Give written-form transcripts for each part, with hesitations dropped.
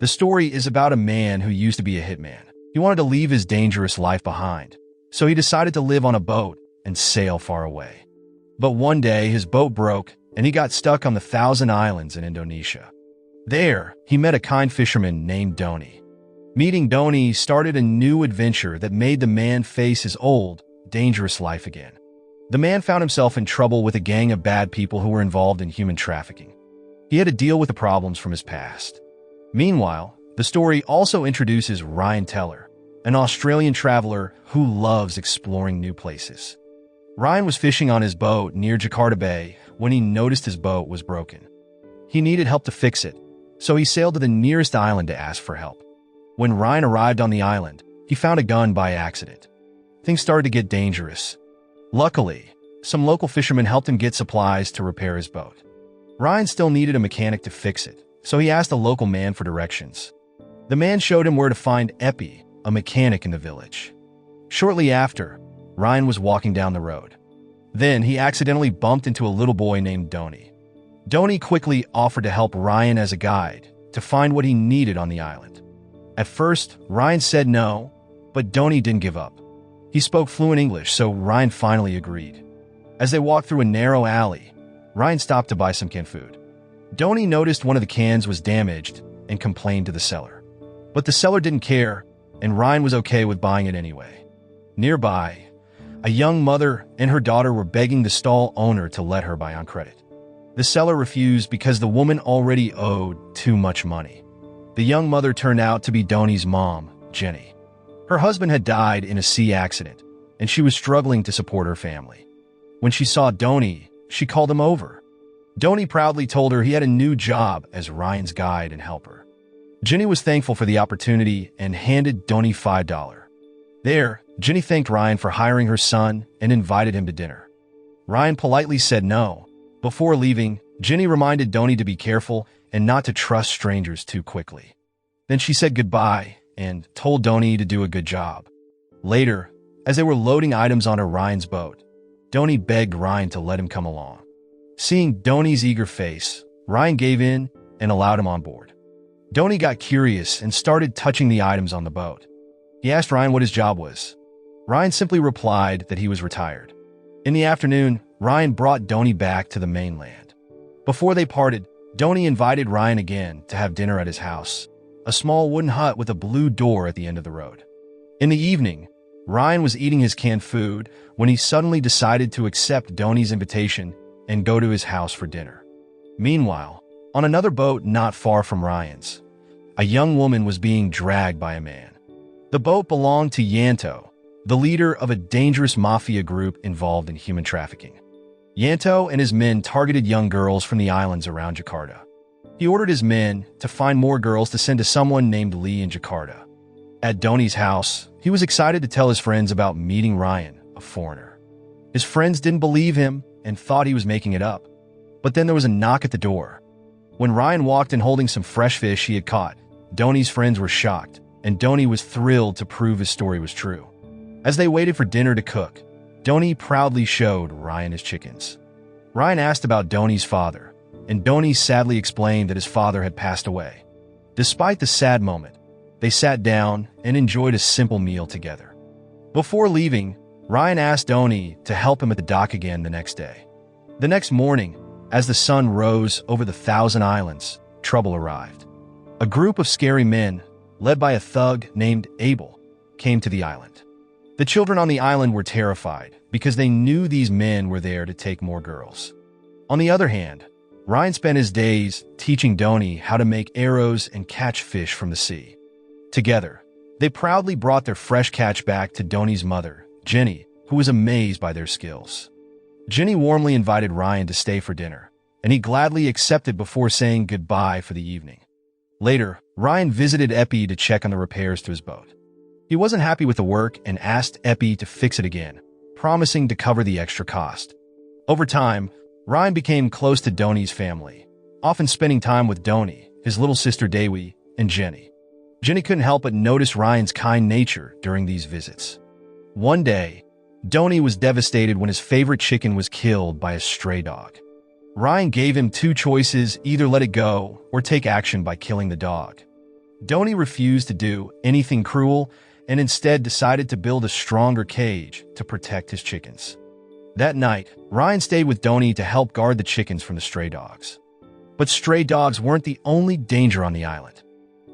The story is about a man who used to be a hitman. He wanted to leave his dangerous life behind, so he decided to live on a boat and sail far away. But one day, his boat broke, and he got stuck on the Thousand Islands in Indonesia. There, he met a kind fisherman named Doni. Meeting Doni started a new adventure that made the man face his old, dangerous life again. The man found himself in trouble with a gang of bad people who were involved in human trafficking. He had to deal with the problems from his past. Meanwhile, the story also introduces Ryan Teller, an Australian traveler who loves exploring new places. Ryan was fishing on his boat near Jakarta Bay when he noticed his boat was broken. He needed help to fix it, so he sailed to the nearest island to ask for help. When Ryan arrived on the island, he found a gun by accident. Things started to get dangerous. Luckily, some local fishermen helped him get supplies to repair his boat. Ryan still needed a mechanic to fix it, so he asked a local man for directions. The man showed him where to find Epi, a mechanic in the village. Shortly after, Ryan was walking down the road. Then he accidentally bumped into a little boy named Doni. Doni quickly offered to help Ryan as a guide to find what he needed on the island. At first, Ryan said no, but Doni didn't give up. He spoke fluent English, so Ryan finally agreed. As they walked through a narrow alley, Ryan stopped to buy some canned food. Doni noticed one of the cans was damaged and complained to the seller. But the seller didn't care, and Ryan was okay with buying it anyway. Nearby, a young mother and her daughter were begging the stall owner to let her buy on credit. The seller refused because the woman already owed too much money. The young mother turned out to be Doni's mom, Jenny. Her husband had died in a sea accident, and she was struggling to support her family. When she saw Doni, she called him over. Doni proudly told her he had a new job as Ryan's guide and helper. Jenny was thankful for the opportunity and handed Doni $5. There, Jenny thanked Ryan for hiring her son and invited him to dinner. Ryan politely said no. Before leaving, Jenny reminded Doni to be careful and not to trust strangers too quickly. Then she said goodbye and told Doni to do a good job. Later, as they were loading items onto Ryan's boat, Doni begged Ryan to let him come along. Seeing Doni's eager face, Ryan gave in and allowed him on board. Doni got curious and started touching the items on the boat. He asked Ryan what his job was. Ryan simply replied that he was retired. In the afternoon, Ryan brought Doni back to the mainland. Before they parted, Doni invited Ryan again to have dinner at his house, a small wooden hut with a blue door at the end of the road. In the evening, Ryan was eating his canned food when he suddenly decided to accept Doni's invitation and go to his house for dinner. Meanwhile, on another boat not far from Ryan's, a young woman was being dragged by a man. The boat belonged to Yanto, the leader of a dangerous mafia group involved in human trafficking. Yanto and his men targeted young girls from the islands around Jakarta. He ordered his men to find more girls to send to someone named Lee in Jakarta. At Doni's house, he was excited to tell his friends about meeting Ryan, a foreigner. His friends didn't believe him and thought he was making it up. But then there was a knock at the door. When Ryan walked in holding some fresh fish he had caught, Doni's friends were shocked, and Doni was thrilled to prove his story was true. As they waited for dinner to cook, Doni proudly showed Ryan his chickens. Ryan asked about Doni's father, and Doni sadly explained that his father had passed away. Despite the sad moment, they sat down and enjoyed a simple meal together. Before leaving, Ryan asked Doni to help him at the dock again the next day. The next morning, as the sun rose over the Thousand Islands, trouble arrived. A group of scary men, led by a thug named Abel, came to the island. The children on the island were terrified because they knew these men were there to take more girls. On the other hand, Ryan spent his days teaching Doni how to make arrows and catch fish from the sea. Together, they proudly brought their fresh catch back to Doni's mother, Jenny, who was amazed by their skills. Jenny warmly invited Ryan to stay for dinner, and he gladly accepted before saying goodbye for the evening. Later, Ryan visited Epi to check on the repairs to his boat. He wasn't happy with the work and asked Epi to fix it again, promising to cover the extra cost. Over time, Ryan became close to Doni's family, often spending time with Doni, his little sister Dewi, and Jenny. Jenny couldn't help but notice Ryan's kind nature during these visits. One day, Doni was devastated when his favorite chicken was killed by a stray dog. Ryan gave him two choices: either let it go or take action by killing the dog. Doni refused to do anything cruel and instead decided to build a stronger cage to protect his chickens. That night, Ryan stayed with Doni to help guard the chickens from the stray dogs. But stray dogs weren't the only danger on the island.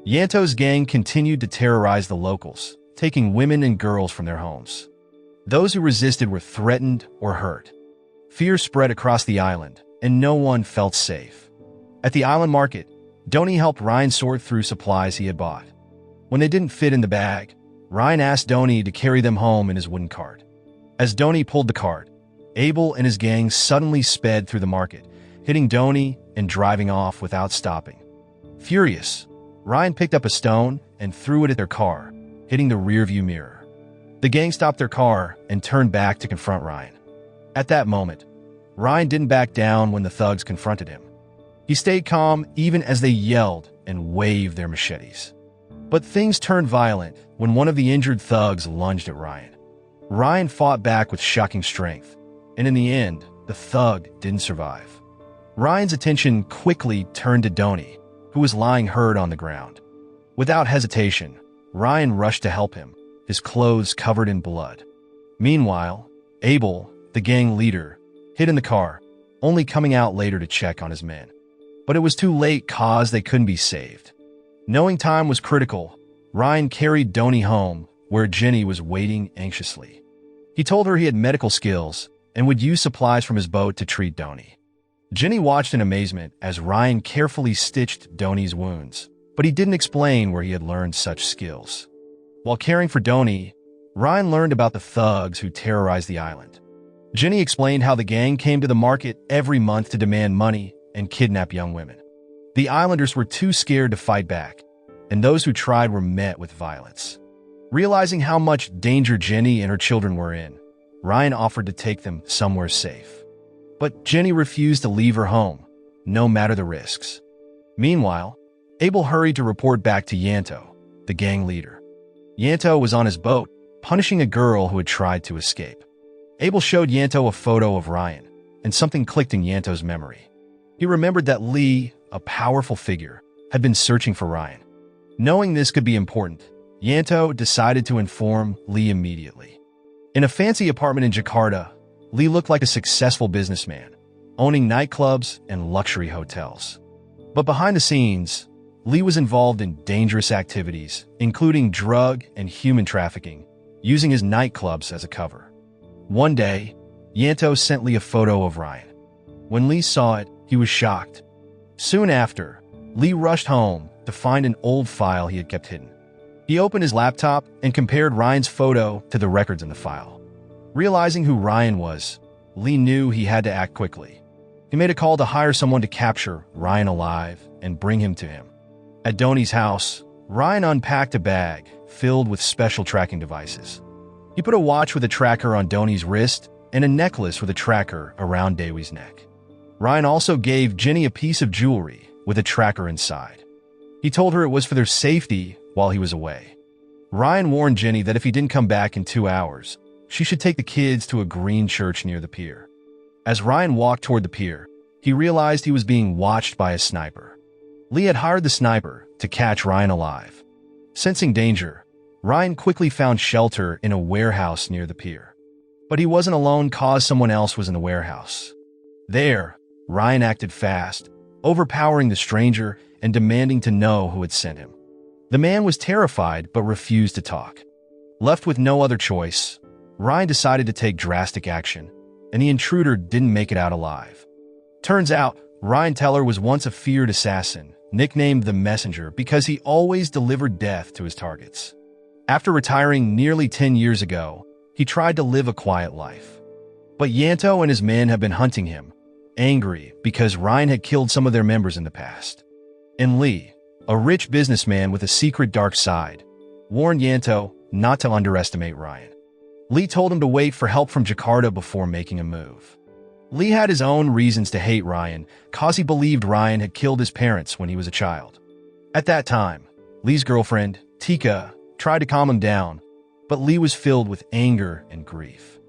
Yanto's gang continued to terrorize the locals, taking women and girls from their homes. Those who resisted were threatened or hurt. Fear spread across the island, and no one felt safe. At the island market, Doni helped Ryan sort through supplies he had bought. When they didn't fit in the bag, Ryan asked Doni to carry them home in his wooden cart. As Doni pulled the cart, Abel and his gang suddenly sped through the market, hitting Doni and driving off without stopping. Furious, Ryan picked up a stone and threw it at their car, hitting the rearview mirror. The gang stopped their car and turned back to confront Ryan. At that moment, Ryan didn't back down when the thugs confronted him. He stayed calm even as they yelled and waved their machetes. But things turned violent when one of the injured thugs lunged at Ryan. Ryan fought back with shocking strength, and in the end, the thug didn't survive. Ryan's attention quickly turned to Doni, who was lying hurt on the ground. Without hesitation, Ryan rushed to help him, his clothes covered in blood. Meanwhile, Abel, the gang leader, hid in the car, only coming out later to check on his men. But it was too late cause they couldn't be saved. Knowing time was critical, Ryan carried Doni home, where Jenny was waiting anxiously. He told her he had medical skills and would use supplies from his boat to treat Doni. Jenny watched in amazement as Ryan carefully stitched Doni's wounds, but he didn't explain where he had learned such skills. While caring for Doni, Ryan learned about the thugs who terrorized the island. Jenny explained how the gang came to the market every month to demand money and kidnap young women. The islanders were too scared to fight back, and those who tried were met with violence. Realizing how much danger Jenny and her children were in, Ryan offered to take them somewhere safe. But Jenny refused to leave her home, no matter the risks. Meanwhile, Abel hurried to report back to Yanto, the gang leader. Yanto was on his boat, punishing a girl who had tried to escape. Abel showed Yanto a photo of Ryan, and something clicked in Yanto's memory. He remembered that Lee, a powerful figure, had been searching for Ryan. Knowing this could be important, Yanto decided to inform Lee immediately. In a fancy apartment in Jakarta, Lee looked like a successful businessman, owning nightclubs and luxury hotels. But behind the scenes, Lee was involved in dangerous activities, including drug and human trafficking, using his nightclubs as a cover. One day, Yanto sent Lee a photo of Ryan. When Lee saw it, he was shocked. Soon after, Lee rushed home to find an old file he had kept hidden. He opened his laptop and compared Ryan's photo to the records in the file. Realizing who Ryan was, Lee knew he had to act quickly. He made a call to hire someone to capture Ryan alive and bring him to him. At Doni's house, Ryan unpacked a bag filled with special tracking devices. He put a watch with a tracker on Doni's wrist and a necklace with a tracker around Dewi's neck. Ryan also gave Jenny a piece of jewelry with a tracker inside. He told her it was for their safety while he was away. Ryan warned Jenny that if he didn't come back in 2 hours, she should take the kids to a green church near the pier. As Ryan walked toward the pier, he realized he was being watched by a sniper. Lee had hired the sniper to catch Ryan alive. Sensing danger, Ryan quickly found shelter in a warehouse near the pier. But he wasn't alone cause someone else was in the warehouse. There, Ryan acted fast, overpowering the stranger and demanding to know who had sent him. The man was terrified but refused to talk. Left with no other choice, Ryan decided to take drastic action, and the intruder didn't make it out alive. Turns out, Ryan Teller was once a feared assassin, nicknamed the Messenger because he always delivered death to his targets. After retiring nearly 10 years ago, he tried to live a quiet life. But Yanto and his men have been hunting him, angry because Ryan had killed some of their members in the past. And Lee, a rich businessman with a secret dark side, warned Yanto not to underestimate Ryan. Lee told him to wait for help from Jakarta before making a move. Lee had his own reasons to hate Ryan, cause he believed Ryan had killed his parents when he was a child. At that time, Lee's girlfriend, Tika, tried to calm him down, but Lee was filled with anger and grief.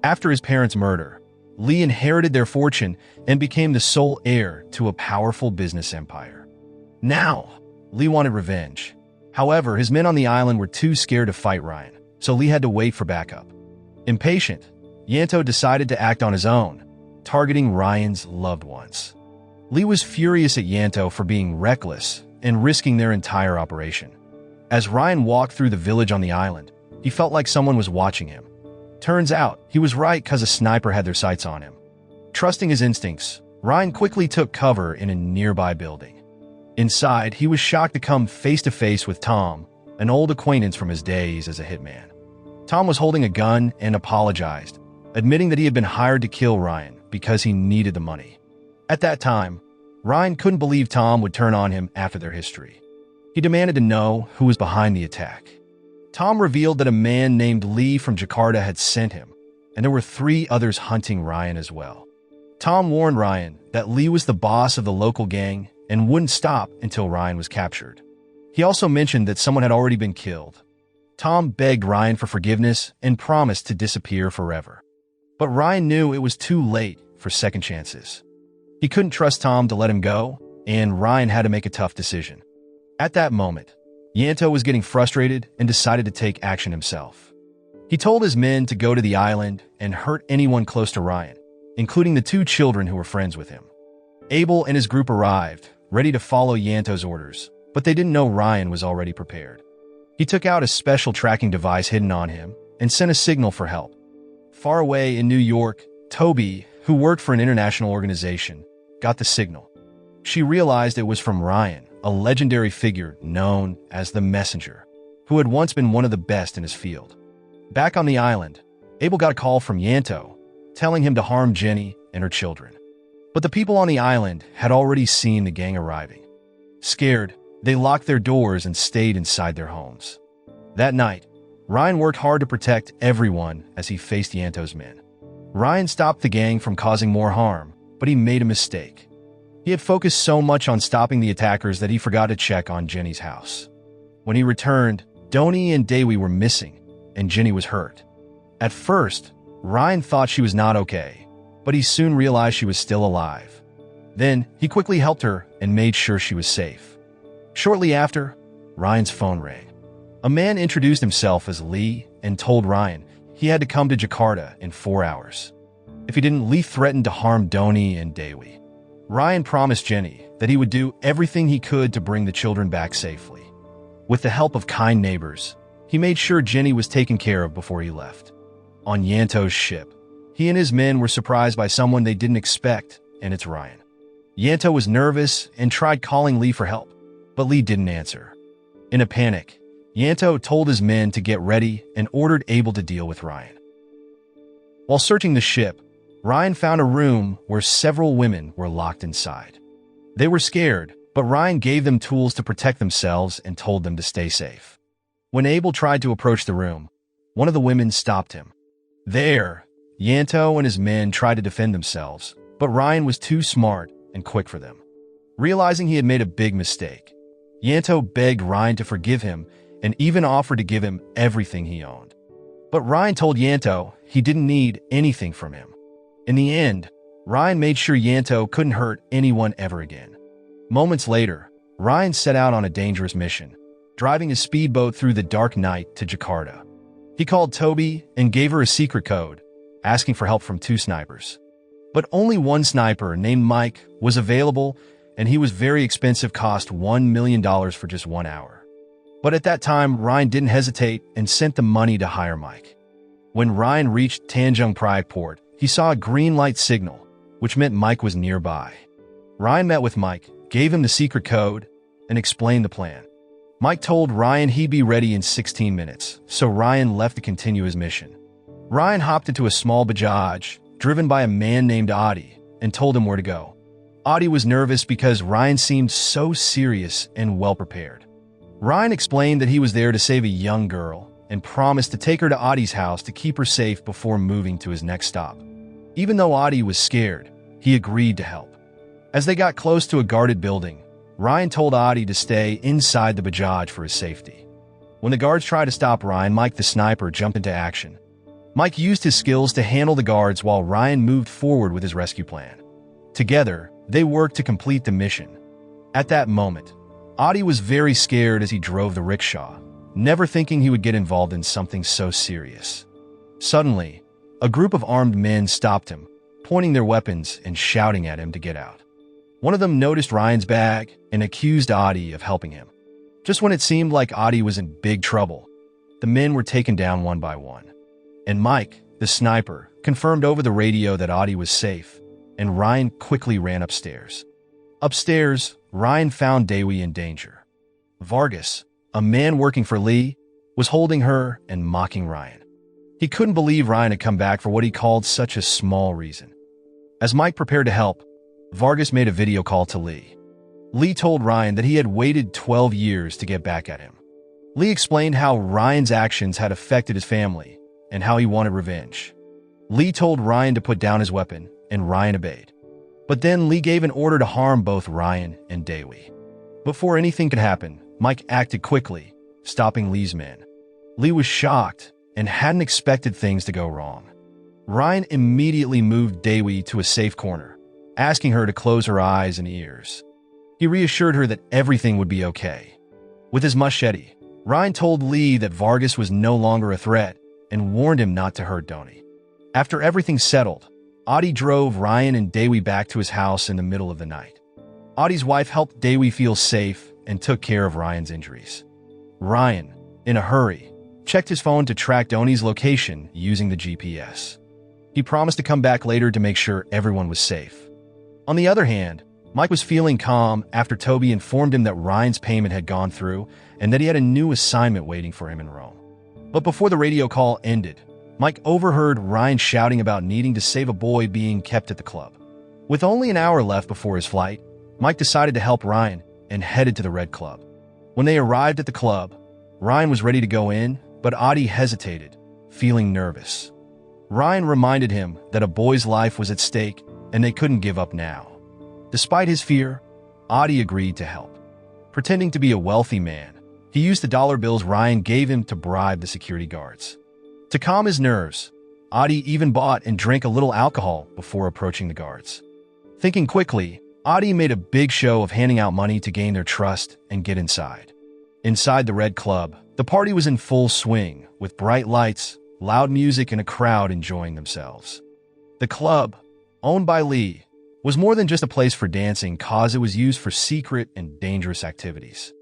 After his parents' murder, Lee inherited their fortune and became the sole heir to a powerful business empire. Now, Lee wanted revenge. However, his men on the island were too scared to fight Ryan, so Lee had to wait for backup. Impatient, Yanto decided to act on his own, targeting Ryan's loved ones. Lee was furious at Yanto for being reckless and risking their entire operation. As Ryan walked through the village on the island, he felt like someone was watching him. Turns out, he was right because a sniper had their sights on him. Trusting his instincts, Ryan quickly took cover in a nearby building. Inside, he was shocked to come face to face with Tom, an old acquaintance from his days as a hitman. Tom was holding a gun and apologized, admitting that he had been hired to kill Ryan because he needed the money. At that time, Ryan couldn't believe Tom would turn on him after their history. He demanded to know who was behind the attack. Tom revealed that a man named Lee from Jakarta had sent him, and there were 3 others hunting Ryan as well. Tom warned Ryan that Lee was the boss of the local gang and wouldn't stop until Ryan was captured. He also mentioned that someone had already been killed. Tom begged Ryan for forgiveness and promised to disappear forever. But Ryan knew it was too late for second chances. He couldn't trust Tom to let him go, and Ryan had to make a tough decision. At that moment, Yanto was getting frustrated and decided to take action himself. He told his men to go to the island and hurt anyone close to Ryan, including the 2 children who were friends with him. Abel and his group arrived, ready to follow Yanto's orders, but they didn't know Ryan was already prepared. He took out a special tracking device hidden on him and sent a signal for help. Far away in New York, Toby, who worked for an international organization, got the signal. She realized it was from Ryan, a legendary figure known as the Messenger, who had once been one of the best in his field. Back on the island, Abel got a call from Yanto, telling him to harm Jenny and her children. But the people on the island had already seen the gang arriving. Scared, they locked their doors and stayed inside their homes. That night, Ryan worked hard to protect everyone as he faced Yanto's men. Ryan stopped the gang from causing more harm, but he made a mistake. He had focused so much on stopping the attackers that he forgot to check on Jenny's house. When he returned, Doni and Dewey were missing, and Jenny was hurt. At first, Ryan thought she was not okay, but he soon realized she was still alive. Then, he quickly helped her and made sure she was safe. Shortly after, Ryan's phone rang. A man introduced himself as Lee and told Ryan he had to come to Jakarta in 4 hours. If he didn't, Lee threatened to harm Doni and Dewey. Ryan promised Jenny that he would do everything he could to bring the children back safely. With the help of kind neighbors, he made sure Jenny was taken care of before he left. On Yanto's ship, he and his men were surprised by someone they didn't expect, and it's Ryan. Yanto was nervous and tried calling Lee for help, but Lee didn't answer. In a panic, Yanto told his men to get ready and ordered Abel to deal with Ryan. While searching the ship, Ryan found a room where several women were locked inside. They were scared, but Ryan gave them tools to protect themselves and told them to stay safe. When Abel tried to approach the room, one of the women stopped him. There, Yanto and his men tried to defend themselves, but Ryan was too smart and quick for them. Realizing he had made a big mistake, Yanto begged Ryan to forgive him and even offered to give him everything he owned. But Ryan told Yanto he didn't need anything from him. In the end, Ryan made sure Yanto couldn't hurt anyone ever again. Moments later, Ryan set out on a dangerous mission, driving his speedboat through the dark night to Jakarta. He called Toby and gave her a secret code, asking for help from 2 snipers. But only one sniper, named Mike, was available, and he was very expensive, cost $1 million for just 1 hour. But at that time, Ryan didn't hesitate and sent the money to hire Mike. When Ryan reached Tanjung Priok port, he saw a green light signal, which meant Mike was nearby. Ryan met with Mike, gave him the secret code, and explained the plan. Mike told Ryan he'd be ready in 16 minutes, so Ryan left to continue his mission. Ryan hopped into a small Bajaj, driven by a man named Adi, and told him where to go. Adi was nervous because Ryan seemed so serious and well-prepared. Ryan explained that he was there to save a young girl and promised to take her to Adi's house to keep her safe before moving to his next stop. Even though Adi was scared, he agreed to help. As they got close to a guarded building, Ryan told Adi to stay inside the Bajaj for his safety. When the guards tried to stop Ryan, Mike the sniper jumped into action. Mike used his skills to handle the guards while Ryan moved forward with his rescue plan. Together, they worked to complete the mission. At that moment, Adi was very scared as he drove the rickshaw, never thinking he would get involved in something so serious. Suddenly, a group of armed men stopped him, pointing their weapons and shouting at him to get out. One of them noticed Ryan's bag and accused Adi of helping him. Just when it seemed like Adi was in big trouble, the men were taken down one by one. And Mike, the sniper, confirmed over the radio that Adi was safe, and Ryan quickly ran upstairs. Upstairs, Ryan found Dewey in danger. Vargas, a man working for Lee, was holding her and mocking Ryan. He couldn't believe Ryan had come back for what he called such a small reason. As Mike prepared to help, Vargas made a video call to Lee. Lee told Ryan that he had waited 12 years to get back at him. Lee explained how Ryan's actions had affected his family and how he wanted revenge. Lee told Ryan to put down his weapon, and Ryan obeyed. But then Lee gave an order to harm both Ryan and Dewey. Before anything could happen, Mike acted quickly, stopping Lee's men. Lee was shocked and hadn't expected things to go wrong. Ryan immediately moved Dewey to a safe corner, asking her to close her eyes and ears. He reassured her that everything would be okay. With his machete, Ryan told Lee that Vargas was no longer a threat and warned him not to hurt Doni. After everything settled, Adi drove Ryan and Dewey back to his house in the middle of the night. Adi's wife helped Dewey feel safe and took care of Ryan's injuries. Ryan, in a hurry, checked his phone to track Doni's location using the GPS. He promised to come back later to make sure everyone was safe. On the other hand, Mike was feeling calm after Toby informed him that Ryan's payment had gone through and that he had a new assignment waiting for him in Rome. But before the radio call ended, Mike overheard Ryan shouting about needing to save a boy being kept at the club. With only an hour left before his flight, Mike decided to help Ryan and headed to the Red Club. When they arrived at the club, Ryan was ready to go in, but Adi hesitated, feeling nervous. Ryan reminded him that a boy's life was at stake and they couldn't give up now. Despite his fear, Adi agreed to help. Pretending to be a wealthy man, he used the dollar bills Ryan gave him to bribe the security guards. To calm his nerves, Adi even bought and drank a little alcohol before approaching the guards. Thinking quickly, Adi made a big show of handing out money to gain their trust and get inside. Inside the Red Club, the party was in full swing, with bright lights, loud music, and a crowd enjoying themselves. The club, owned by Lee, was more than just a place for dancing cause it was used for secret and dangerous activities.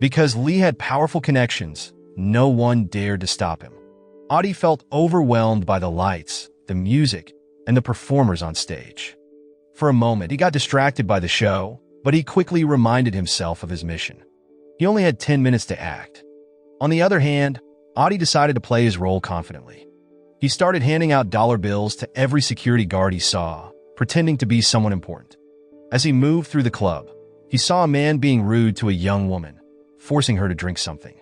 Because Lee had powerful connections, no one dared to stop him. Adi felt overwhelmed by the lights, the music, and the performers on stage. For a moment, he got distracted by the show, but he quickly reminded himself of his mission. He only had 10 minutes to act. On the other hand, Adi decided to play his role confidently. He started handing out dollar bills to every security guard he saw, pretending to be someone important. As he moved through the club, he saw a man being rude to a young woman, forcing her to drink something.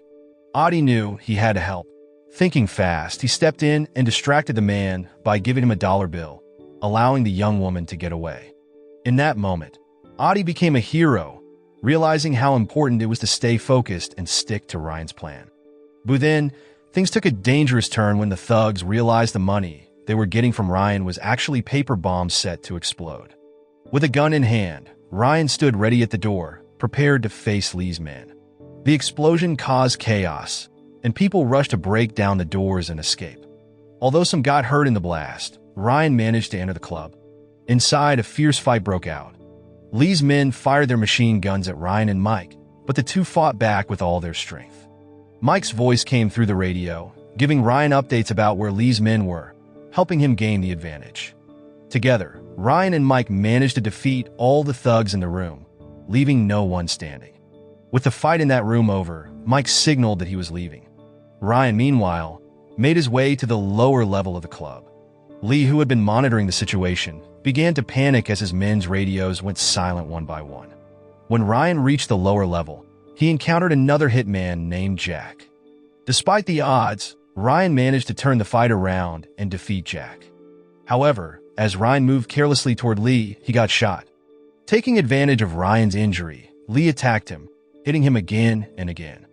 Adi knew he had to help. Thinking fast, he stepped in and distracted the man by giving him a dollar bill, allowing the young woman to get away. In that moment, Adi became a hero, realizing how important it was to stay focused and stick to Ryan's plan. But then, things took a dangerous turn when the thugs realized the money they were getting from Ryan was actually paper bombs set to explode. With a gun in hand, Ryan stood ready at the door, prepared to face Lee's men. The explosion caused chaos, and people rushed to break down the doors and escape. Although some got hurt in the blast, Ryan managed to enter the club. Inside, a fierce fight broke out. Lee's men fired their machine guns at Ryan and Mike, but the two fought back with all their strength. Mike's voice came through the radio, giving Ryan updates about where Lee's men were, helping him gain the advantage. Together, Ryan and Mike managed to defeat all the thugs in the room, leaving no one standing. With the fight in that room over, Mike signaled that he was leaving. Ryan, meanwhile, made his way to the lower level of the club. Lee, who had been monitoring the situation, began to panic as his men's radios went silent one by one. When Ryan reached the lower level, he encountered another hitman named Jack. Despite the odds, Ryan managed to turn the fight around and defeat Jack. However, as Ryan moved carelessly toward Lee, he got shot. Taking advantage of Ryan's injury, Lee attacked him, hitting him again and again.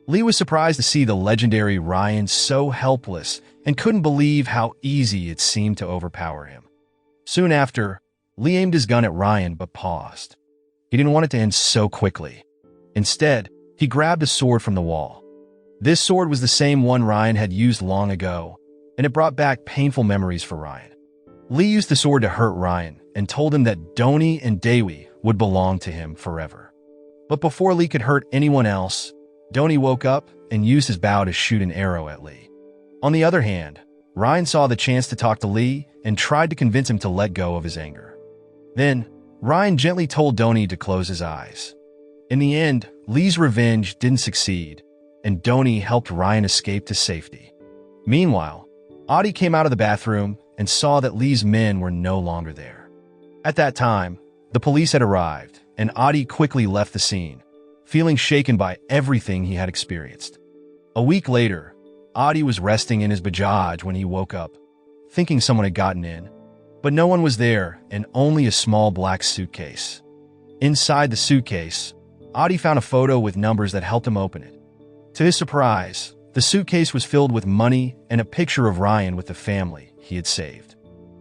Lee was surprised to see the legendary Ryan so helpless and couldn't believe how easy it seemed to overpower him. Soon after, Lee aimed his gun at Ryan but paused. He didn't want it to end so quickly. Instead, he grabbed a sword from the wall. This sword was the same one Ryan had used long ago, and it brought back painful memories for Ryan. Lee used the sword to hurt Ryan and told him that Doni and Dewi would belong to him forever. But before Lee could hurt anyone else, Doni woke up and used his bow to shoot an arrow at Lee. On the other hand, Ryan saw the chance to talk to Lee and tried to convince him to let go of his anger. Then, Ryan gently told Doni to close his eyes. In the end, Lee's revenge didn't succeed, and Doni helped Ryan escape to safety. Meanwhile, Adi came out of the bathroom and saw that Lee's men were no longer there. At that time, the police had arrived, and Adi quickly left the scene, feeling shaken by everything he had experienced. A week later, Adi was resting in his Bajaj when he woke up, thinking someone had gotten in. But no one was there, and only a small black suitcase. Inside the suitcase, Adi found a photo with numbers that helped him open it. To his surprise, the suitcase was filled with money and a picture of Ryan with the family he had saved.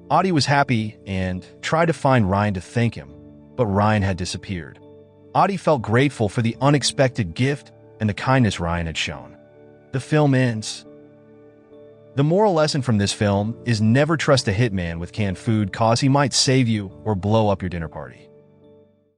Adi was happy and tried to find Ryan to thank him, but Ryan had disappeared. Adi felt grateful for the unexpected gift and the kindness Ryan had shown. The film ends. The moral lesson from this film is never trust a hitman with canned food cause he might save you or blow up your dinner party.